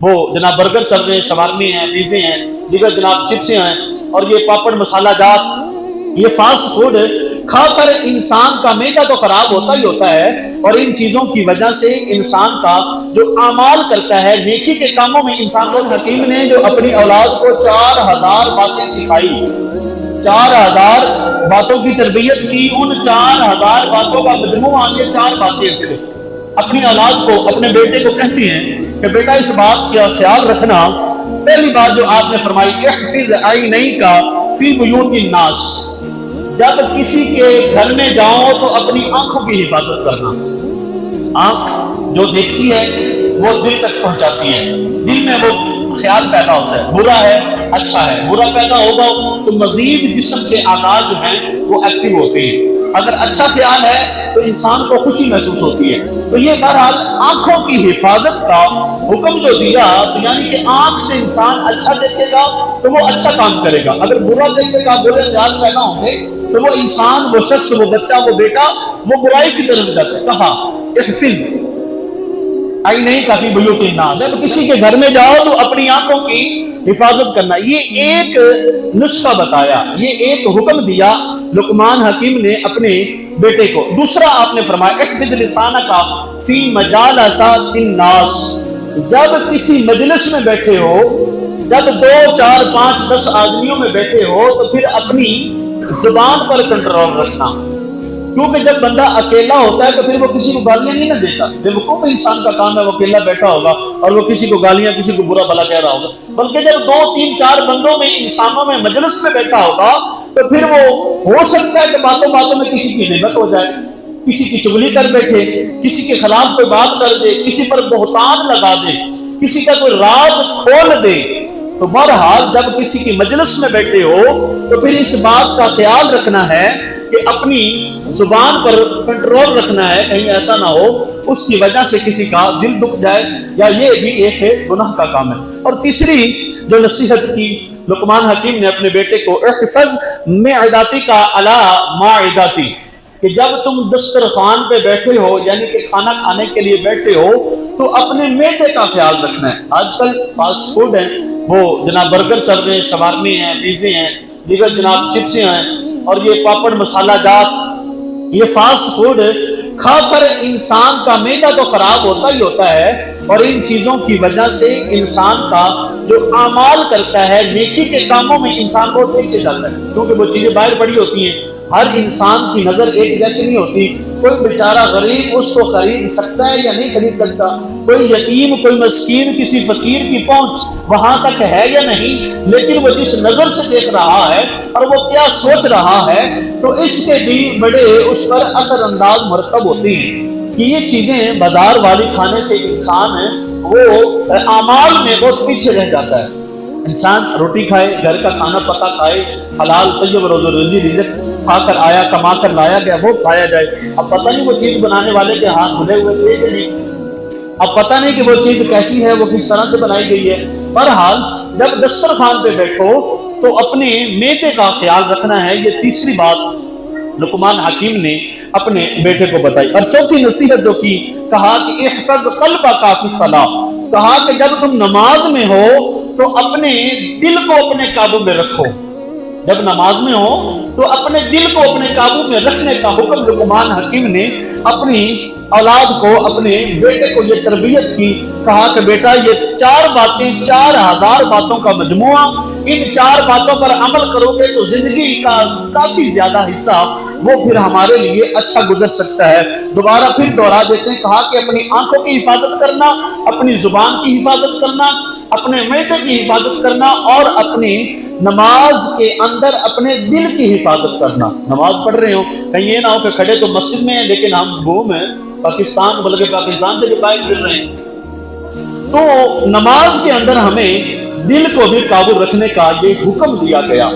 وہ جناب برگر چل رہے ہیں، شوارمی ہیں، پیزے ہیں، دیگر جناب چپسیں ہیں، اور یہ پاپڑ مسالہ جات، یہ فاسٹ فوڈ کھا کر انسان کا معدہ تو خراب ہوتا ہی ہوتا ہے، اور ان چیزوں کی وجہ سے انسان کا جو اعمال کرتا ہے نیکی کے کاموں میں انسان کو، حکیم نے جو اپنی اولاد کو 4000 باتیں سکھائی، 4000 باتوں کی تربیت کی، ان 4000 باتوں کا مجموعہ یہ 4 باتیں صرف اپنی اولاد کو، اپنے بیٹے کو کہتی ہیں کہ بیٹا اس بات کا خیال رکھنا۔ پہلی بات جو آپ نے فرمائی، احفظ عینیک فی بیوت الناس، جب کسی کے گھر میں جاؤ تو اپنی آنکھوں کی حفاظت کرنا۔ آنکھ جو دیکھتی ہے وہ دل تک پہنچاتی ہے، دل میں وہ خیال پیدا ہوتا ہے، برا ہے اچھا ہے، برا پیدا ہوگا تو مزید جسم کے اعضاء جو ہیں وہ ایکٹیو ہوتے ہیں، اگر اچھا خیال ہے تو انسان کو خوشی محسوس ہوتی ہے۔ تو یہ بہرحال آنکھوں کی حفاظت کا حکم جو دیا، تو یعنی کہ آنکھ سے انسان اچھا دیکھے گا تو وہ اچھا کام کرے گا، اگر برا دیکھے گا، برے خیال پیدا ہوں گے تو وہ انسان، وہ شخص، وہ بچہ، وہ بیٹا وہ برائی کی طرف جاتا ہے۔ کہا احفظ عینیک فی بیوت الناس، جب کسی کے گھر میں جاؤ تو اپنی آنکھوں کی حفاظت کرنا۔ یہ ایک نسخہ بتایا، یہ ایک حکم دیا لقمان حکیم نے اپنے بیٹے کو۔ دوسرا آپ نے فرمایا احفظ لسانک فی مجالس الناس، جب کسی مجلس میں بیٹھے ہو، جب 2 4 5 10 آدمیوں میں بیٹھے ہو تو پھر اپنی زبان پر کنٹرول رکھنا، کیونکہ جب بندہ اکیلا ہوتا ہے تو پھر وہ کسی کو گالیاں نہیں نہ دیتا، بے وقوف انسان کا کام ہے، وہ اکیلا بیٹھا ہوگا اور وہ کسی کو گالیاں، کسی کو برا بھلا کہہ رہا ہوگا، بلکہ جب 2 3 4 بندوں میں، انسانوں میں، مجلس میں بیٹھا ہوگا تو پھر وہ ہو سکتا ہے کہ باتوں باتوں میں کسی کی غیبت ہو جائے، کسی کی چغلی کر بیٹھے، کسی کے خلاف کوئی بات کر دے، کسی پر بہتان لگا دے، کسی کا کوئی راز کھول دے۔ تو بہرحال جب کسی کی مجلس میں بیٹھے ہو تو پھر اس بات کا خیال رکھنا ہے کہ اپنی زبان پر کنٹرول رکھنا ہے، کہیں ایسا نہ ہو اس کی وجہ سے کسی کا دل دکھ جائے، یا یہ بھی ایک گناہ کا کام ہے۔ اور تیسری جو نصیحت کی لقمان حکیم نے اپنے بیٹے کو، احفظ معدتی کا علی معدتی، کہ جب تم دسترخوان پہ بیٹھے ہو، یعنی کہ کھانا کھانے کے لیے بیٹھے ہو تو اپنے معدے کا خیال رکھنا ہے۔ آج کل فاسٹ فوڈ ہیں، وہ جناب برگر چل رہے ہیں، شوارمی ہیں، پیزے ہیں، دیگر جناب چپسیں ہیں، اور یہ پاپڑ مسالہ جات، یہ فاسٹ فوڈ کھا کر انسان کا معدہ تو خراب ہوتا ہی ہوتا ہے، اور ان چیزوں کی وجہ سے انسان کا جو اعمال کرتا ہے نیکی کے کاموں میں انسان بہت پیچھے جاتا ہے، کیونکہ وہ چیزیں باہر پڑی ہوتی ہیں، ہر انسان کی نظر ایک جیسی نہیں ہوتی، کوئی بیچارہ غریب اس کو خرید سکتا ہے یا نہیں خرید سکتا، کوئی یتیم، کوئی مسکین، کسی فقیر کی پہنچ وہاں تک ہے یا نہیں، لیکن وہ جس نظر سے دیکھ رہا ہے اور وہ کیا سوچ رہا ہے تو اس کے بھی بڑے اس پر اثر انداز مرتب ہوتے ہیں، کہ یہ چیزیں بازار والی کھانے سے انسان وہ اعمال میں بہت پیچھے رہ جاتا ہے۔ انسان روٹی کھائے، گھر کا کھانا پکا کھائے، حلال طیب روزی رزق کھا کر آیا، کما کر لایا گیا، وہ کھایا جائے۔ اب پتہ نہیں وہ چیز بنانے والے کے ہاتھ دھلے ہوئے تھے یا نہیں، اب پتہ نہیں کہ وہ چیز کیسی ہے، وہ کس طرح سے بنائی گئی ہے۔ بہرحال جب دسترخوان پہ بیٹھو تو اپنے معدے کا خیال رکھنا ہے، یہ تیسری بات لقمان حکیم نے اپنے بیٹے کو بتائی۔ اور چوتھی نصیحت جو کی، کہا کہ احفظ قلبک فی الصلاۃ، کہا کہ جب تم نماز میں ہو تو اپنے دل کو اپنے قابو میں رکھو، جب نماز میں ہو تو اپنے دل کو اپنے قابو میں رکھنے کا حکم لقمان حکیم نے اپنی اولاد کو، اپنے بیٹے کو یہ تربیت کی۔ کہا کہ بیٹا یہ 4 باتیں، 4000 باتوں کا مجموعہ، ان 4 باتوں پر عمل کرو گے تو زندگی کا کافی زیادہ حصہ وہ پھر ہمارے لیے اچھا گزر سکتا ہے۔ دوبارہ پھر دوہرا دیتے ہیں، کہا کہ اپنی آنکھوں کی حفاظت کرنا، اپنی زبان کی حفاظت کرنا، اپنے معدے کی حفاظت کرنا، اور اپنی نماز کے اندر اپنے دل کی حفاظت کرنا۔ نماز پڑھ رہے ہو، کہیں یہ نہ ہو کہ کھڑے تو مسجد میں ہیں لیکن ہم گھوم ہیں پاکستان، بلکہ پاکستان سے بھی باہر پھر رہے ہیں۔ تو نماز کے اندر ہمیں دل کو بھی قابو رکھنے کا یہ حکم دیا گیا۔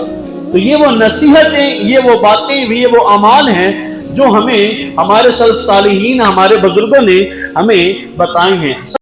تو یہ وہ نصیحتیں، یہ وہ باتیں، یہ وہ اعمال ہیں جو ہمیں ہمارے سلف صالحین، ہمارے بزرگوں نے ہمیں بتائے ہیں۔